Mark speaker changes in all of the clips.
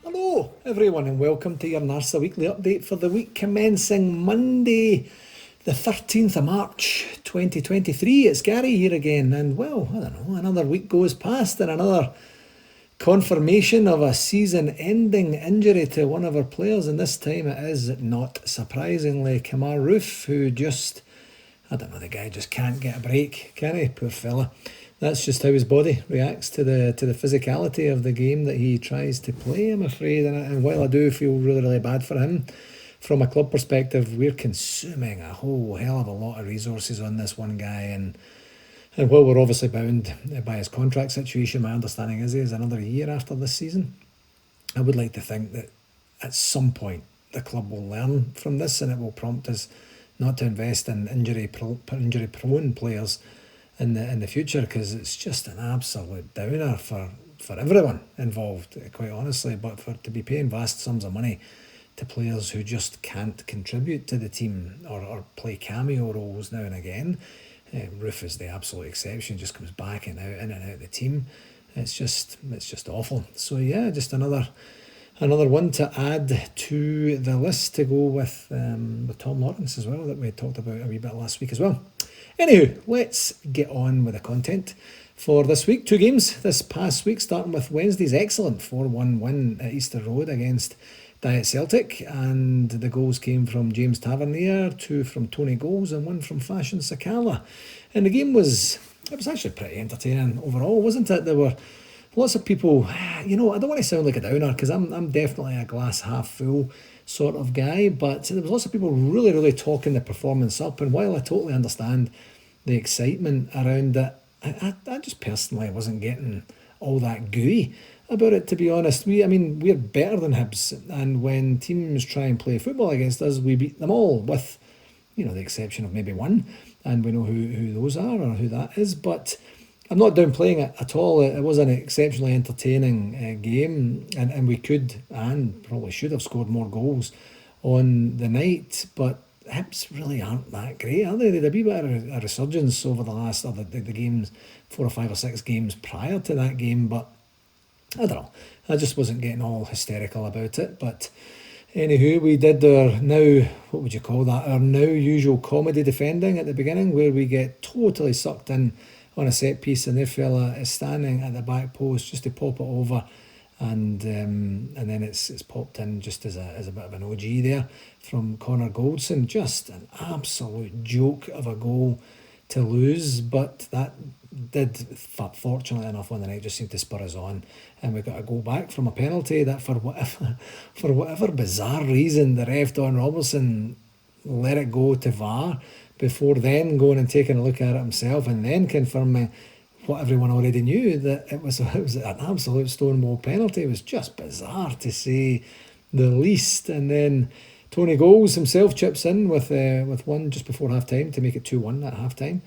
Speaker 1: Hello everyone and welcome to your NARSA weekly update for the week commencing Monday the 13th of March 2023. It's Gary here again and well, I don't know, another week goes past and another confirmation of a season-ending injury to one of our players, and this time it is, not surprisingly, Kamar Roof, who just, I don't know, the guy just can't get a break, can he? Poor fella. That's just how his body reacts to the physicality of the game that he tries to play, I'm afraid. And while I do feel really, really bad for him, from a club perspective, we're consuming a whole hell of a lot of resources on this one guy. And while we're obviously bound by his contract situation, my understanding is he is another year after this season. I would like to think that at some point the club will learn from this and it will prompt us not to invest in injury-prone players in the future, because it's just an absolute downer for everyone involved, quite honestly. But to be paying vast sums of money to players who just can't contribute to the team or play cameo roles now and again, Roof is the absolute exception. Just comes back and out, in and out of the team. It's just awful. So yeah, just another one to add to the list to go with Tom Lawrence as well, that we talked about a wee bit last week as well. Anywho, let's get on with the content for this week. Two games this past week, starting with Wednesday's excellent 4-1 win at Easter Road against Diet Celtic, and the goals came from James Tavernier, 2 from Tony Goals and 1 from Fashion Sakala. And the game was actually pretty entertaining overall, wasn't it? There were lots of people, I don't want to sound like a downer, because I'm definitely a glass half full sort of guy, but there was lots of people really, really talking the performance up. And while I totally understand the excitement around it, I just personally wasn't getting all that gooey about it, to be honest. We're better than Hibs, and when teams try and play football against us, we beat them all, with the exception of maybe one, and we know who those are or who that is. But I'm not downplaying it at all. It was an exceptionally entertaining game, and we could and probably should have scored more goals on the night. But Hibs really aren't that great, are they? They had a wee bit of a resurgence over the last the games, 4 or 5 or 6 games prior to that game. But I don't know, I just wasn't getting all hysterical about it. But anywho, we did our now, what would you call that, our now usual comedy defending at the beginning, where we get totally sucked in on a set piece and their fella is standing at the back post just to pop it over, and then it's popped in just as a bit of an OG there from Connor Goldson. Just an absolute joke of a goal to lose, but that did, fortunately enough, on the night just seemed to spur us on, and we got a goal back from a penalty that for whatever bizarre reason the ref Don Robertson let it go to VAR before then going and taking a look at it himself and then confirming what everyone already knew, that it was an absolute stonewall penalty. It was just bizarre, to say the least. And then Tony Goals himself chips in with one just before half time to make it 2-1 at half time.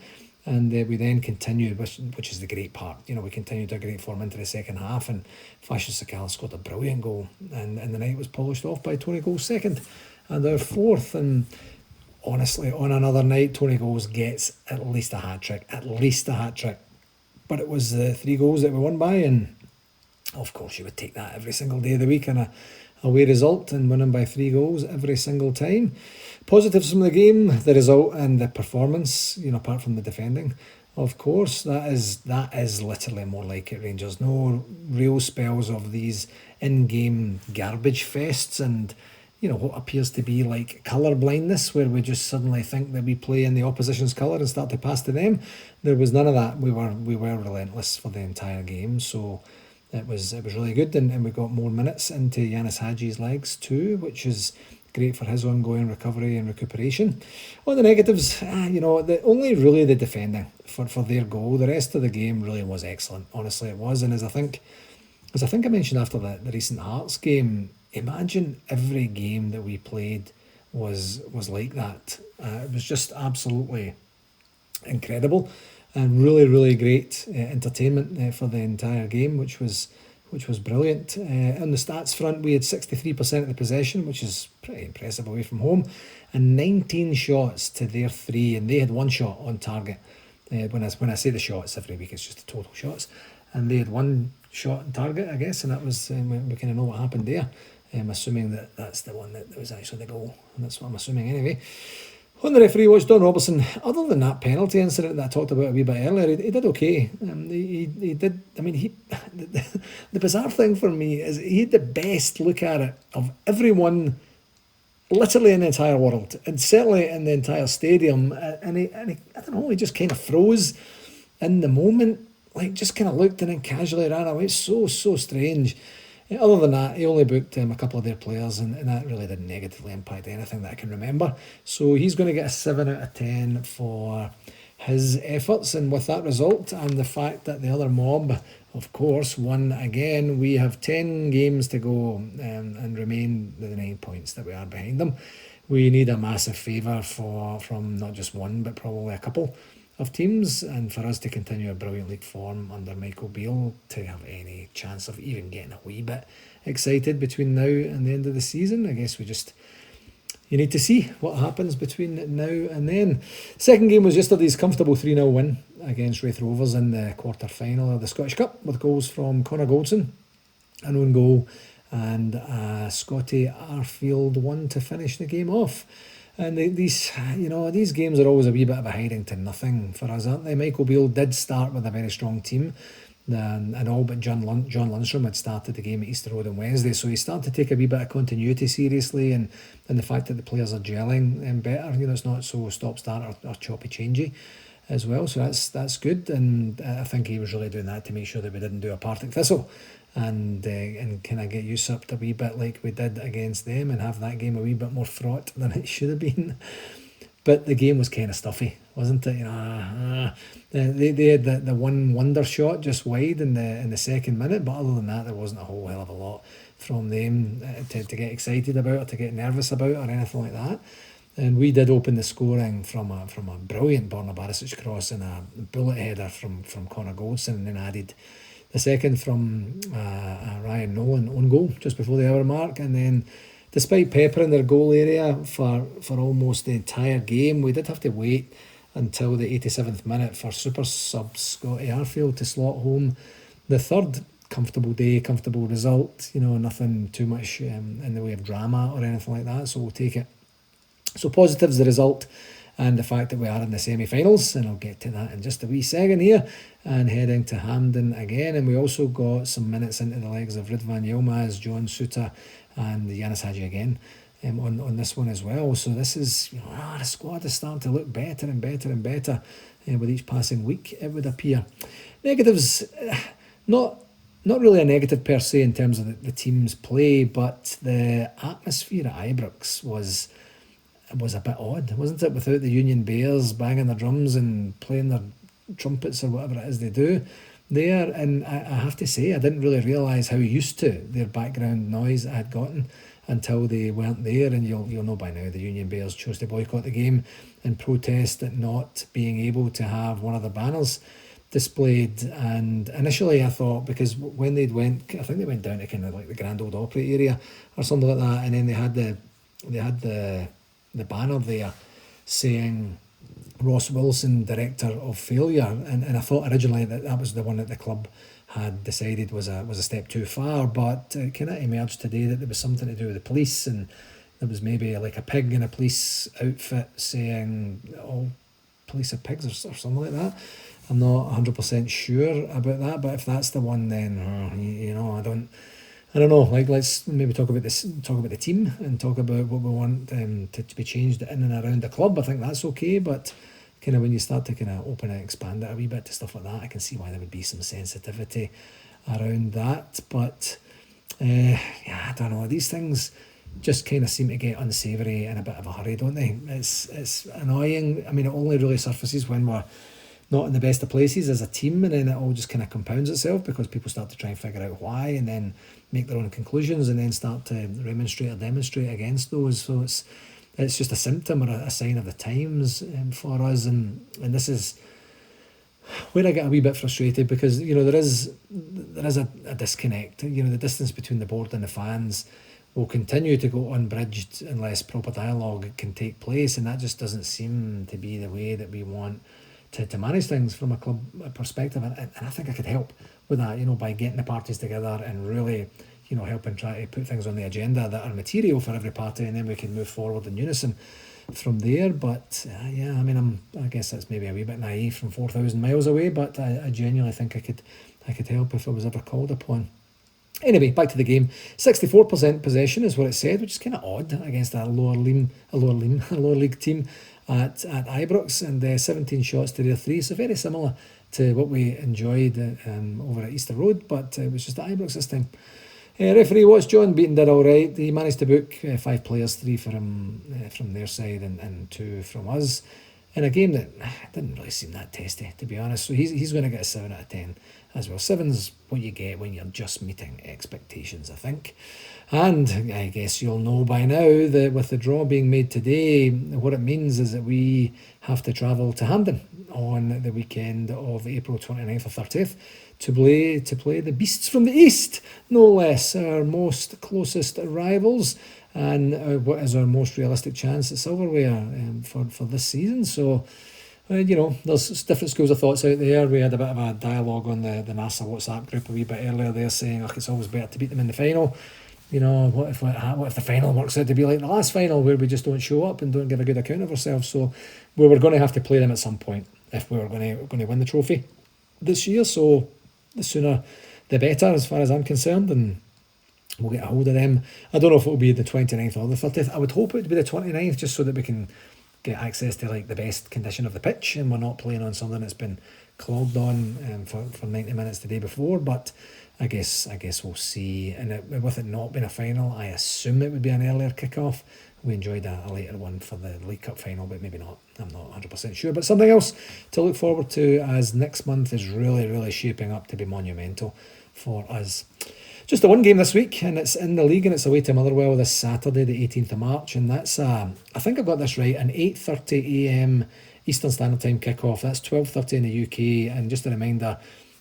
Speaker 1: And we then continued, which is the great part. We continued our great form into the second half, and Fashion Sakala scored a brilliant goal, and the night was polished off by Tony Goals' second and our fourth. And honestly, on another night, Tony Goals gets at least a hat-trick. But it was the 3 goals that we won by, and of course you would take that every single day of the week, and a away result and winning by 3 goals every single time. Positives from the game, the result and the performance, apart from the defending, of course. That is literally more like it, Rangers. No real spells of these in-game garbage fests and what appears to be like colour blindness, where we just suddenly think that we play in the opposition's colour and start to pass to them. There was none of that. We were relentless for the entire game, so it was really good, and we got more minutes into Yanis Hadji's legs too, which is great for his ongoing recovery and recuperation. On the negatives, only really the defending for their goal. The rest of the game really was excellent. Honestly, it was, and as I think I mentioned after the recent Hearts game, imagine every game that we played was like that. It was just absolutely incredible, and really, really great entertainment for the entire game, which was brilliant. On the stats front, we had 63% of the possession, which is pretty impressive away from home, and 19 shots to their 3, and they had 1 shot on target. When I say the shots every week, it's just the total shots, and they had 1 shot on target, I guess, and that was we kind of know what happened there. I'm assuming that's the one that was actually the goal, and that's what I'm assuming anyway. On the referee was Don Robertson. Other than that penalty incident that I talked about a wee bit earlier, he did okay. He did. I mean, the bizarre thing for me is he had the best look at it of everyone, literally in the entire world, and certainly in the entire stadium. And he I don't know, he just kind of froze in the moment, like just kind of looked and then casually ran away. It's so strange. Other than that, he only booked a couple of their players, and that really didn't negatively impact anything that I can remember. So he's going to get a 7 out of 10 for his efforts. And with that result and the fact that the other mob, of course, won again, we have 10 games to go and remain the 9 points that we are behind them. We need a massive favour from not just one, but probably a couple of teams, and for us to continue a brilliant league form under Michael Beale to have any chance of even getting a wee bit excited between now and the end of the season. I guess you need to see what happens between now and then. Second game was yesterday's comfortable 3-0 win against Raith Rovers in the quarter-final of the Scottish Cup, with goals from Connor Goldson, an own goal, and Scotty Arfield one to finish the game off. And these games are always a wee bit of a hiding to nothing for us, aren't they? Michael Beale did start with a very strong team, and all but John Lundstrom had started the game at Easter Road on Wednesday, so he started to take a wee bit of continuity seriously, and the fact that the players are gelling better. It's not so stop-start or choppy changey as well, so that's good. And I think he was really doing that to make sure that we didn't do a Partick Thistle and kind of get usurped a wee bit like we did against them, and have that game a wee bit more fraught than it should have been. But the game was kind of stuffy, wasn't it? They had the one wonder shot just wide in the second minute, but other than that, there wasn't a whole hell of a lot from them to get excited about or to get nervous about or anything like that. And we did open the scoring from a brilliant Borna Barisic cross and a bullet header from Connor Goldson, and then added the second from Ryan Nolan own goal just before the hour mark. And then, despite peppering their goal area for almost the entire game, we did have to wait until the 87th minute for super sub Scotty Arfield to slot home the third. Comfortable day, comfortable result. Nothing too much in the way of drama or anything like that, so we'll take it. So positives, the result and the fact that we are in the semi-finals, and I'll get to that in just a wee second here, and heading to Hampden again. And we also got some minutes into the legs of Ridvan Yilmaz, John Suter and Yanis Hadji again on this one as well. So this is, the squad is starting to look better and better and better with each passing week, it would appear. Negatives, not really a negative per se in terms of the team's play, but the atmosphere at Ibrox was a bit odd, wasn't it? Without the Union Bears banging their drums and playing their trumpets or whatever it is they do there. And I have to say, I didn't really realise how used to their background noise I had gotten until they weren't there. And you'll know by now the Union Bears chose to boycott the game in protest at not being able to have one of the banners displayed. And initially I thought, because when I think they went down to kind of like the Grand Old Opry area or something like that, and then they had the banner there saying Ross Wilson, Director of Failure, and I thought originally that was the one that the club had decided was a step too far, but it kind of emerged today that there was something to do with the police, and there was maybe like a pig in a police outfit saying all police are pigs or something like that. I'm not 100% sure about that, but if that's the one, then I don't know. Like, let's maybe talk about the team and talk about what we want to be changed in and around the club. I think that's okay, but kind of when you start to kind of open and expand it a wee bit to stuff like that, I can see why there would be some sensitivity around that. But I don't know. These things just kind of seem to get unsavoury in a bit of a hurry, don't they? It's annoying. I mean, it only really surfaces when we're not in the best of places as a team, and then it all just kind of compounds itself because people start to try and figure out why, and then make their own conclusions, and then start to remonstrate or demonstrate against those. So it's just a symptom or a sign of the times for us, and this is where I get a wee bit frustrated, because there is a disconnect. The distance between the board and the fans will continue to go unbridged unless proper dialogue can take place, and that just doesn't seem to be the way that we want to manage things from a club perspective. And I think I could help with that, you know, by getting the parties together and really, you know, helping try to put things on the agenda that are material for every party, and then we can move forward in unison from there. But yeah, I mean, I guess that's maybe a wee bit naive from 4,000 miles away, but I genuinely think I could help if I was ever called upon. Anyway, back to the game. 64% possession is what it said, which is kind of odd against a lower league team at Ibrox, and 17 shots to their 3. So very similar to what we enjoyed over at Easter Road, but it was just at Ibrox this time. Referee Watch John Beaton did all right. He managed to book 5 players, 3 for him from their side and 2 from us, in a game that didn't really seem that testy, to be honest. So he's going to get a 7 out of 10 as well. 7's what you get when you're just meeting expectations, I think. And I guess you'll know by now that with the draw being made today, what it means is that we have to travel to Hampden on the weekend of April 29th or 30th to play the Beasts from the East, no less, our most closest rivals, and what is our most realistic chance at silverware for this season. So, you know, there's different schools of thoughts out there. We had a bit of a dialogue on the NARSA WhatsApp group a wee bit earlier there, saying, "Look, it's always better to beat them in the final." You know, what if the final works out to be like the last final, where we just don't show up and don't give a good account of ourselves? So we were going to have to play them at some point if we were going to win the trophy this year. So the sooner the better, as far as I'm concerned, and we'll get a hold of them. I don't know if it'll be the 29th or the 30th. I would hope it would be the 29th, just so that we can get access to like the best condition of the pitch, and we're not playing on something that's been clogged on for 90 minutes the day before. But I guess we'll see. And with it not being a final, I assume it would be an earlier kick-off. We enjoyed a later one for the League Cup final, but maybe not. I'm not 100% sure. But something else to look forward to, as next month is really, really shaping up to be monumental for us. Just the one game this week, and it's in the league, and it's away to Motherwell this Saturday, the 18th of March, and that's, I think I've got this right, an 8:30am Eastern Standard Time kick-off. That's 12:30 in the UK, and just a reminder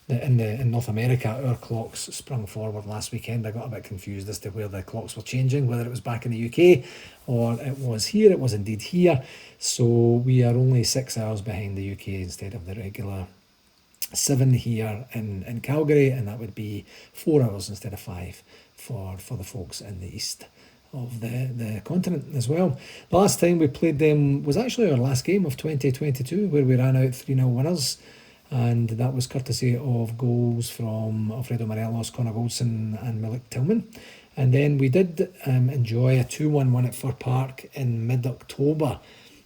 Speaker 1: that in North America, our clocks sprung forward last weekend. I got a bit confused as to where the clocks were changing, whether it was back in the UK or it was here. It was indeed here. So we are only 6 hours behind the UK instead of the regular 7 here in Calgary, and that would be 4 hours instead of 5 for the folks in the east of the continent as well. The last time we played them was actually our last game of 2022, where we ran out 3-0 winners, and that was courtesy of goals from Alfredo Morelos, Connor Goldson and Malik Tillman. And then we did enjoy a 2-1 win at Fir Park in mid-October,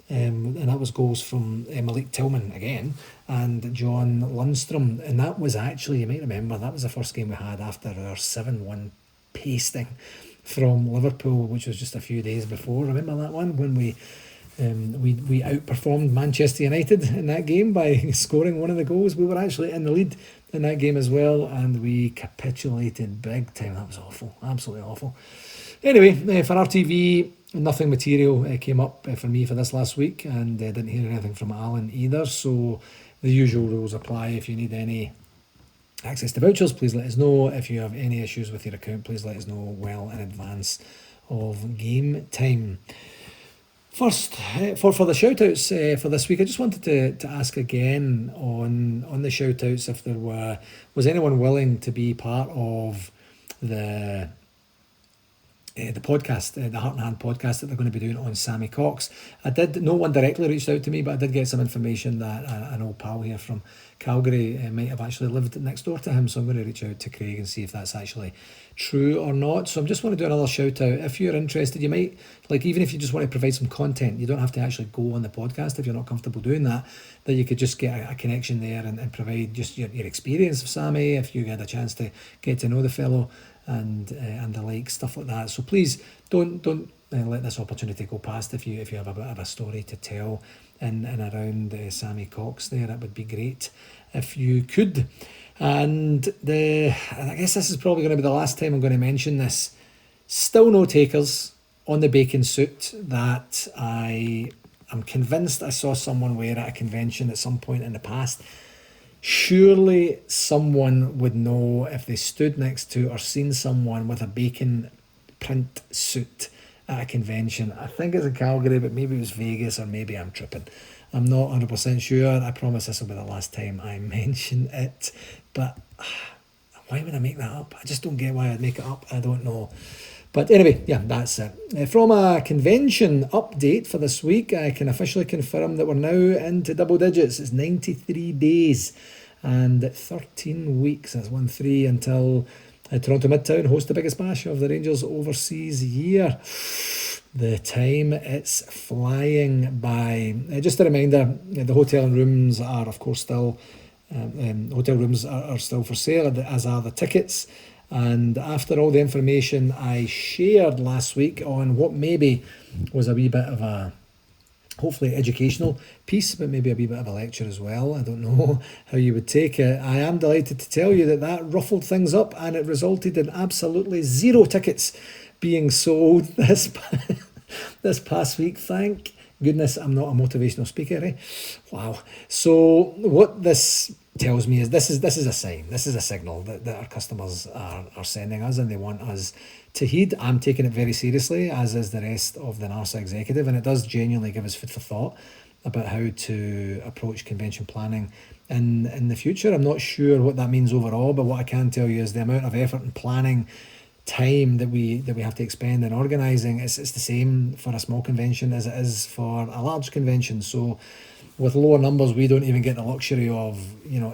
Speaker 1: and that was goals from Malik Tillman again and John Lundstrom. And that was actually, you might remember, that was the first game we had after our 7-1 pasting from Liverpool, which was just a few days before. Remember that one when we outperformed Manchester United in that game by scoring one of the goals? We were actually in the lead in that game as well, and we capitulated big time. That was awful, absolutely awful. Anyway, for RTV, nothing material came up for me for this last week, and didn't hear anything from Alan either. So the usual rules apply. If you need any access to vouchers, please let us know. If you have any issues with your account, please let us know well in advance of game time. First, for the shout-outs for this week, I just wanted to ask again on the shout-outs if there was anyone willing to be part of the podcast, the Heart and Hand podcast that they're going to be doing on Sammy Cox. No one directly reached out to me, but I did get some information that an old pal here from Calgary might have actually lived next door to him, so I'm going to reach out to Craig and see if that's actually true or not. So I'm just want to do another shout out. If you're interested, you might, like, even if you just want to provide some content, you don't have to actually go on the podcast if you're not comfortable doing that, that you could just get a connection there and provide just your experience of Sammy, if you had a chance to get to know the fellow and the like, stuff like that. So please don't let this opportunity go past. If you have a bit of a story to tell in and around Sammy Cox there, that would be great if you could. And I guess this is probably going to be the last time I'm going to mention this. Still no takers on the bacon suit that I'm convinced I saw someone wear at a convention at some point in the past. Surely someone would know if they stood next to or seen someone with a bacon print suit at a convention. I think it's in Calgary, but maybe it was Vegas, or maybe I'm tripping. I'm not 100% sure. I promise this will be the last time I mention it. But Why would I make that up? I just don't get why I'd make it up. I don't know. But anyway, yeah, that's it. From a convention update for this week, I can officially confirm that we're now into double digits. It's 93 days and 13 weeks. That's 1-3 until Toronto Midtown host the biggest bash of the Rangers overseas year. The time, it's flying by. Just a reminder, the hotel and rooms are, of course, still hotel rooms are still for sale, as are the tickets. And after all the information I shared last week on what maybe was a wee bit of a, hopefully educational piece, but maybe a wee bit of a lecture as well, I don't know how you would take it, I am delighted to tell you that that ruffled things up, and it resulted in absolutely 0 tickets being sold this past week. Thank goodness I'm not a motivational speaker, eh? Wow. So what this tells me is this is a sign, this is a signal that our customers are sending us, and they want us to heed. I'm taking it very seriously, as is the rest of the NARSA executive, and it does genuinely give us food for thought about how to approach convention planning in the future. I'm not sure what that means overall, but what I can tell you is the amount of effort and planning time that we have to expend in organising, it's the same for a small convention as it is for a large convention. So with lower numbers, we don't even get the luxury of,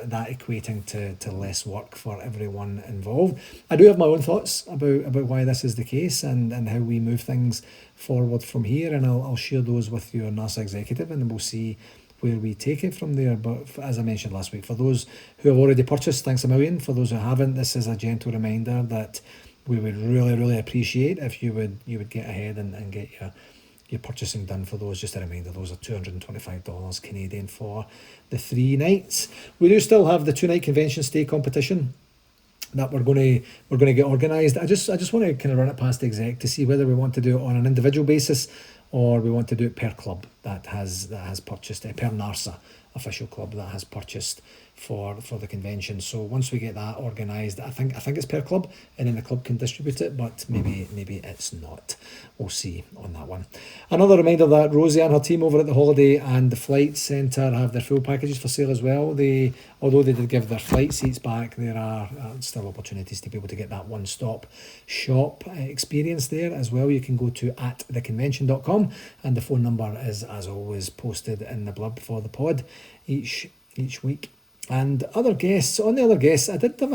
Speaker 1: that equating to less work for everyone involved. I do have my own thoughts about why this is the case and how we move things forward from here, and I'll share those with your NARSA executive, and then we'll see where we take it from there. But as I mentioned last week, for those who have already purchased, thanks a million. For those who haven't, this is a gentle reminder that we would really, really appreciate if you would get ahead and get your purchasing done for those. Just a reminder, those are $225 Canadian for the 3 nights. We do still have the 2-night convention stay competition that we're going to get organised. I just want to kind of run it past the exec to see whether we want to do it on an individual basis or we want to do it per club that has purchased, per NARSA official club that has purchased for the convention. So once we get that organised, I think it's per club, and then the club can distribute it, but maybe it's not. We'll see on that one. Another reminder that Rosie and her team over at the Holiday and the Flight Centre have their full packages for sale as well. Although they did give their flight seats back, there are still opportunities to be able to get that one-stop shop experience there as well. You can go to @theconvention.com, and the phone number is, as always, posted in the blurb for the pod each week. And on the other guests, I did have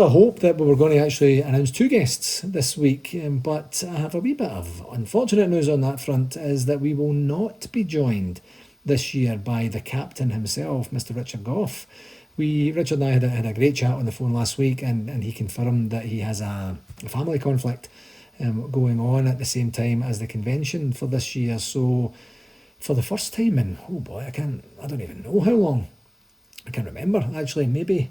Speaker 1: a hope that we were going to actually announce 2 guests this week, but I have a wee bit of unfortunate news on that front, is that we will not be joined this year by the captain himself, Mr. Richard Goff. Richard and I had a great chat on the phone last week, and he confirmed that he has a family conflict going on at the same time as the convention for this year. So for the first time in, oh boy, I don't even know how long. I can't remember, actually. Maybe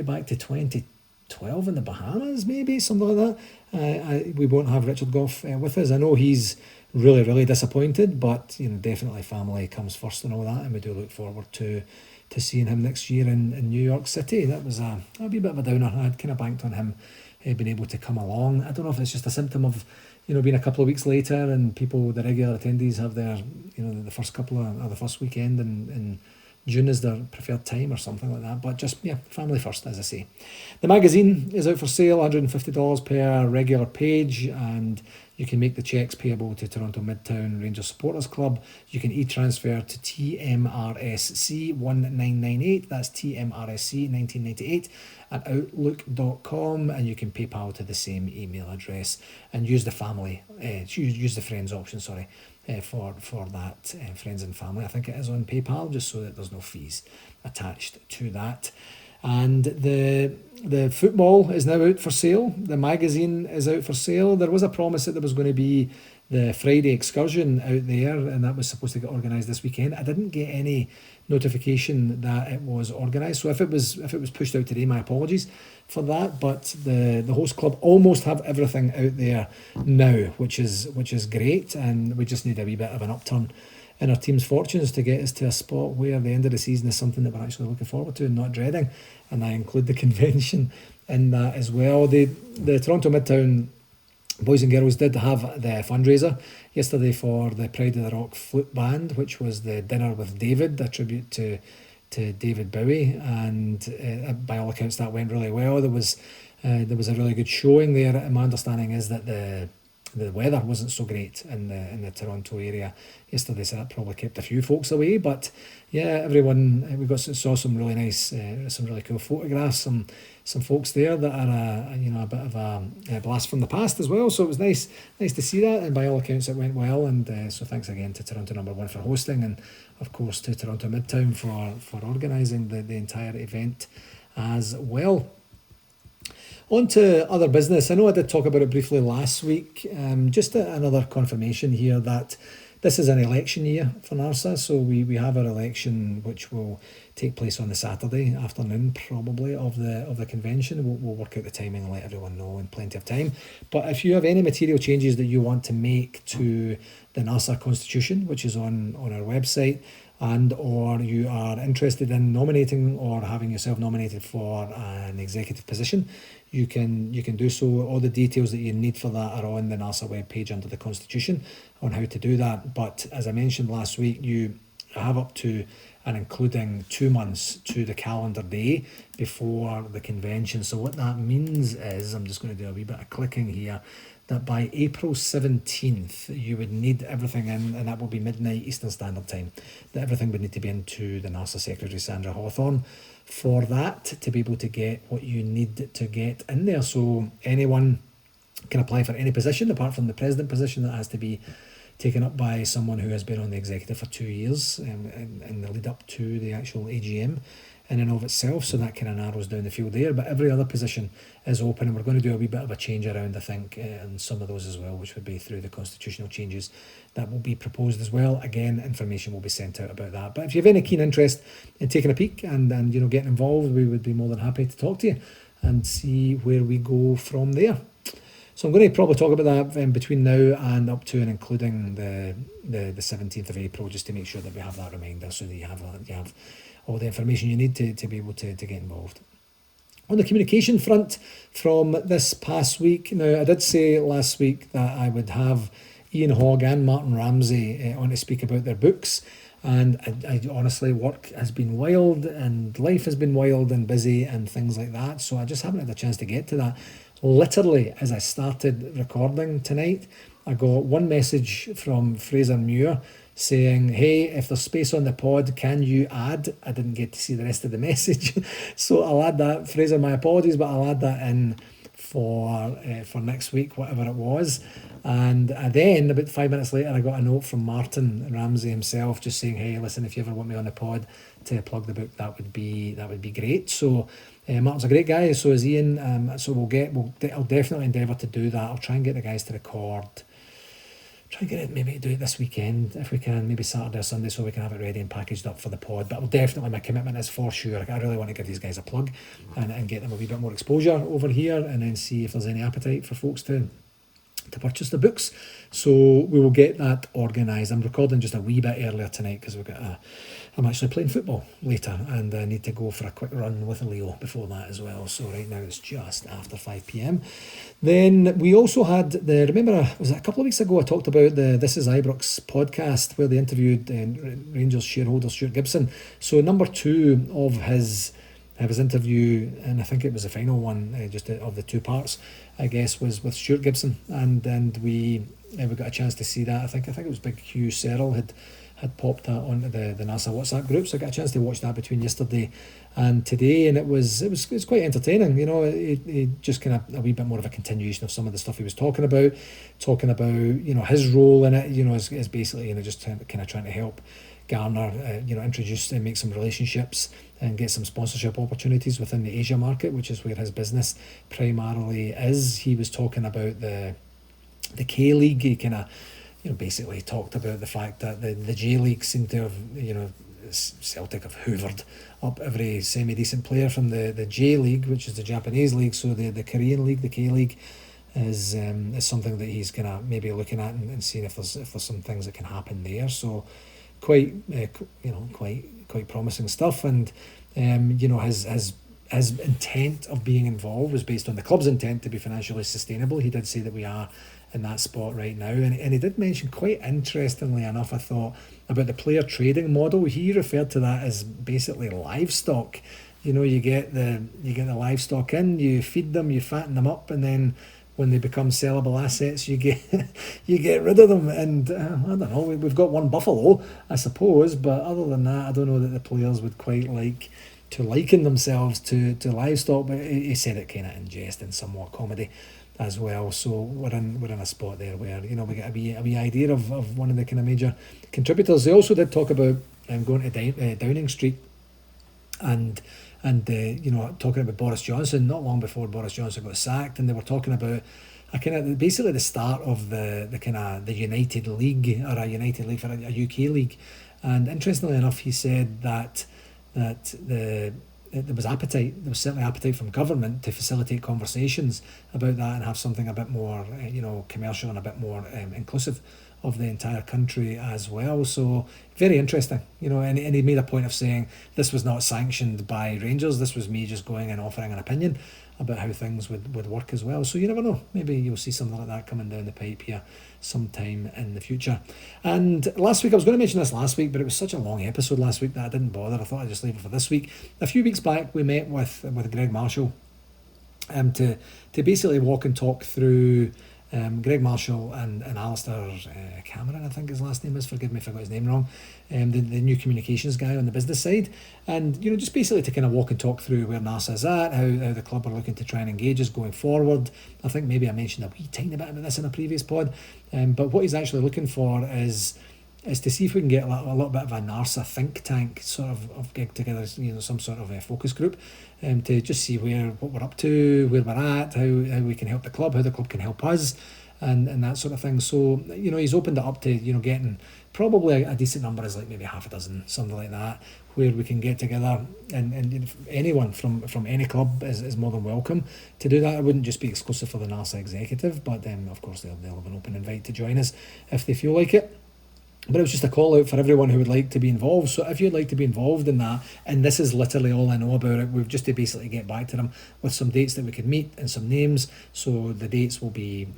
Speaker 1: back to 2012 in the Bahamas, maybe something like that. We won't have Richard Goff with us. I know he's really, really disappointed, but definitely family comes first and all that, and we do look forward to seeing him next year in New York City. That was a wee bit of a downer. I'd kind of banked on him being able to come along. I don't know if it's just a symptom of being a couple of weeks later, and the regular attendees have their the first couple of, or the first weekend in June is their preferred time or something like that. But just, family first, as I say. The magazine is out for sale, $150 per regular page, and you can make the cheques payable to Toronto Midtown Rangers Supporters Club. You can e-transfer to TMRSC 1998, that's TMRSC 1998 at outlook.com, and you can PayPal to the same email address and use the friends option, for that, friends and family. I think it is on PayPal, just so that there's no fees attached to that. And the football is now out for sale. The magazine is out for sale. There was a promise that there was going to be the Friday excursion out there, and that was supposed to get organised this weekend. I didn't get any notification that it was organised, so if it was pushed out today, my apologies for that. But the host club almost have everything out there now, which is great, and we just need a wee bit of an upturn in our team's fortunes to get us to a spot where the end of the season is something that we're actually looking forward to and not dreading, and I include the convention in that as well. The Toronto Midtown boys and girls did have the fundraiser yesterday for the Pride of the Rock flute band, which was the Dinner with David, a tribute to to David Bowie, and by all accounts that went really well. There was a really good showing there. And my understanding is that the weather wasn't so great in the Toronto area yesterday, so that probably kept a few folks away. But yeah, everyone, we saw some really nice, some really cool photographs, some folks there that are a bit of a blast from the past as well. So it was nice to see that, and by all accounts it went well. And so thanks again to Toronto Number One for hosting, and of course to Toronto Midtown for organising the entire event as well. On to other business. I know I did talk about it briefly last week. Just another confirmation here that this is an election year for NARSA. So we have our election, which will take place on the Saturday afternoon, probably, of the convention. We'll work out the timing and let everyone know in plenty of time. But if you have any material changes that you want to make to the NARSA constitution, which is on our website, and or you are interested in nominating or having yourself nominated for an executive position, you can do so. All the details that you need for that are on the NARSA webpage under the Constitution on how to do that. But as I mentioned last week, you have up to and including 2 months to the calendar day before the convention. So what that means is, I'm just going to do a wee bit of clicking here, that by April 17th, you would need everything in, and that will be midnight Eastern Standard Time, that everything would need to be into the NARSA Secretary, Sandra Hawthorne, for that to be able to get what you need to get in there. So anyone can apply for any position, apart from the president position that has to be taken up by someone who has been on the executive for 2 years in the lead up to the actual AGM in and of itself. So that kind of narrows down the field there. But every other position is open, and we're going to do a wee bit of a change around, I think, and some of those as well, which would be through the constitutional changes that will be proposed as well. Again, information will be sent out about that. But if you have any keen interest in taking a peek and getting involved, we would be more than happy to talk to you and see where we go from there. So I'm going to probably talk about that between now and up to and including the 17th of April, just to make sure that we have that reminder, so that you have all the information you need to be able to get involved. On the communication front from this past week, now I did say last week that I would have Ian Hogg and Martin Ramsey on to speak about their books. And I honestly, work has been wild and life has been wild and busy and things like that. So I just haven't had a chance to get to that. Literally, as I started recording tonight, I got one message from Fraser Muir saying, hey, if there's space on the pod, can you add? I didn't get to see the rest of the message. So I'll add that. Fraser, my apologies, but I'll add that in for next week, whatever it was. And then about 5 minutes later, I got a note from Martin Ramsey himself just saying, hey, listen, if you ever want me on the pod to plug the book, that would be great. So Martin's a great guy, so is Ian. So I'll definitely endeavour to do that. I'll try and get the guys to record. Try and get it, maybe do it this weekend if we can, maybe Saturday or Sunday, so we can have it ready and packaged up for the pod. But my commitment is for sure. I really want to give these guys a plug and get them a wee bit more exposure over here, and then see if there's any appetite for folks to purchase the books. So we will get that organised. I'm recording just a wee bit earlier tonight because I'm actually playing football later, and I need to go for a quick run with Leo before that as well. So right now it's just after 5 p.m. Then we also had remember, was it a couple of weeks ago I talked about the This Is Ibrox podcast where they interviewed Rangers shareholder Stuart Gibson. So number 2 of his interview, and I think it was the final one, just of the 2 parts, I guess, was with Stuart Gibson, and we got a chance to see that. I think it was Big Hugh Serrell had popped that onto the NARSA WhatsApp group, so I got a chance to watch that between yesterday and today, and it was quite entertaining. It just kind of a wee bit more of a continuation of some of the stuff he was talking about his role in it. Is basically just kind of trying to help garner, introduce and make some relationships and get some sponsorship opportunities within the Asia market, which is where his business primarily is. He was talking about the K-League. He kind of basically talked about the fact that the J-League seemed to have, Celtic have hoovered up every semi-decent player from the J-League, which is the Japanese league. So the Korean league, the K-League, is something that he's kind of maybe looking at and seeing if there's some things that can happen there. So quite promising stuff. And his intent of being involved was based on the club's intent to be financially sustainable. He did say that we are in that spot right now. And he did mention, quite interestingly enough, I thought, about the player trading model. He referred to that as basically livestock. You get the livestock in, you feed them, you fatten them up, and then when they become sellable assets, you get you get rid of them. And I don't know, we've got one buffalo, I suppose, but other than that, I don't know that the players would quite like to liken themselves to livestock. But he said it kind of in jest and somewhat comedy as well. So we're in a spot there where we get a wee idea of one of the kind of major contributors. They also did talk about going to Downing Street and talking about Boris Johnson not long before Boris Johnson got sacked, and they were talking about basically the start of the United League, or a United League for a UK league. And interestingly enough, he said that there was certainly appetite from government to facilitate conversations about that and have something a bit more commercial and a bit more inclusive of the entire country as well. So very interesting, and he made a point of saying this was not sanctioned by Rangers, this was me just going and offering an opinion about how things would work as well. So you never know, maybe you'll see something like that coming down the pipe here sometime in the future. And last week, I was going to mention this last week, but it was such a long episode last week that I didn't bother. I thought I'd just leave it for this week. A few weeks back, we met with Greg Marshall to basically walk and talk through Greg Marshall and Alistair Cameron, I think his last name is, forgive me if I got his name wrong, the new communications guy on the business side, and just basically to kind of walk and talk through where NARSA is at, how the club are looking to try and engage us going forward. I think maybe I mentioned a wee tiny bit about this in a previous pod, but what he's actually looking for is to see if we can get a little bit of a NARSA think tank sort of gig together, some sort of a focus group, to just see what we're up to, where we're at, how we can help the club, how the club can help us, and that sort of thing. So he's opened it up to getting probably a decent number, is like maybe half a dozen, something like that, where we can get together, and anyone from any club is more than welcome to do that. It wouldn't just be exclusive for the NARSA executive, but of course they'll have an open invite to join us if they feel like it. But it was just a call out for everyone who would like to be involved. So if you'd like to be involved in that, and this is literally all I know about it, we've just to basically get back to them with some dates that we could meet and some names. So the dates will be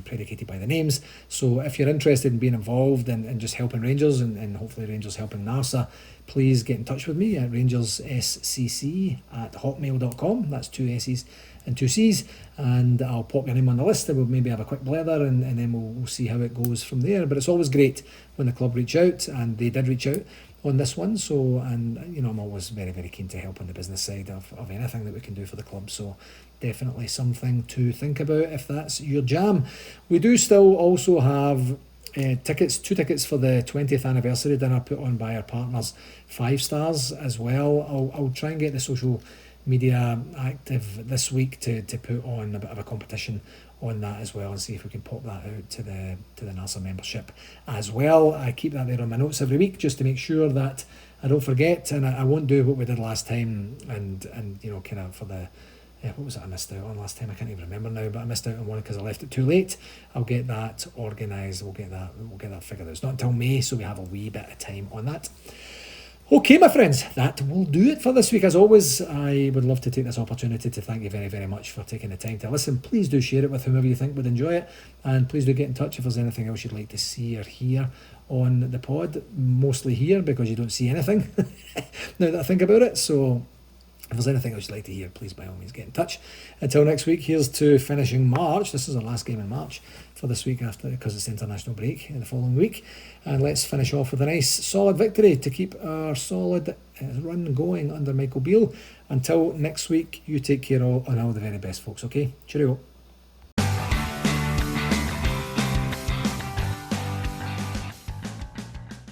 Speaker 1: predicated by the names. So if you're interested in being involved and just helping Rangers and hopefully Rangers helping NARSA, please get in touch with me at rangersscc@hotmail.com. That's 2 S's and 2 C's, and I'll pop your name on the list, and we'll maybe have a quick blather, and then we'll see how it goes from there. But it's always great when the club reach out, and they did reach out on this one. So, and I'm always very, very keen to help on the business side of anything that we can do for the club. So definitely something to think about if that's your jam. We do still also have two tickets for the 20th anniversary dinner put on by our partners 5 Stars as well. I'll try and get the social media active this week to put on a bit of a competition on that as well, and see if we can pop that out to the NARSA membership as well. I keep that there on my notes every week just to make sure that I don't forget, and I won't do what we did last time and kind of for the what was it I missed out on last time? I can't even remember now, but I missed out on one because I left it too late. I'll get that organised. We'll get that figured out. It's not until May, so we have a wee bit of time on that. Okay, my friends, that will do it for this week. As always, I would love to take this opportunity to thank you very, very much for taking the time to listen. Please do share it with whomever you think would enjoy it, and please do get in touch if there's anything else you'd like to see or hear on the pod. Mostly here, because you don't see anything now that I think about it. So if there's anything else you'd like to hear, please by all means get in touch. Until next week, here's to finishing March. This is our last game in March for this week, because it's the international break in the following week. And let's finish off with a nice solid victory to keep our solid run going under Michael Beale. Until next week, you take care and all the very best, folks, okay? Cheerio.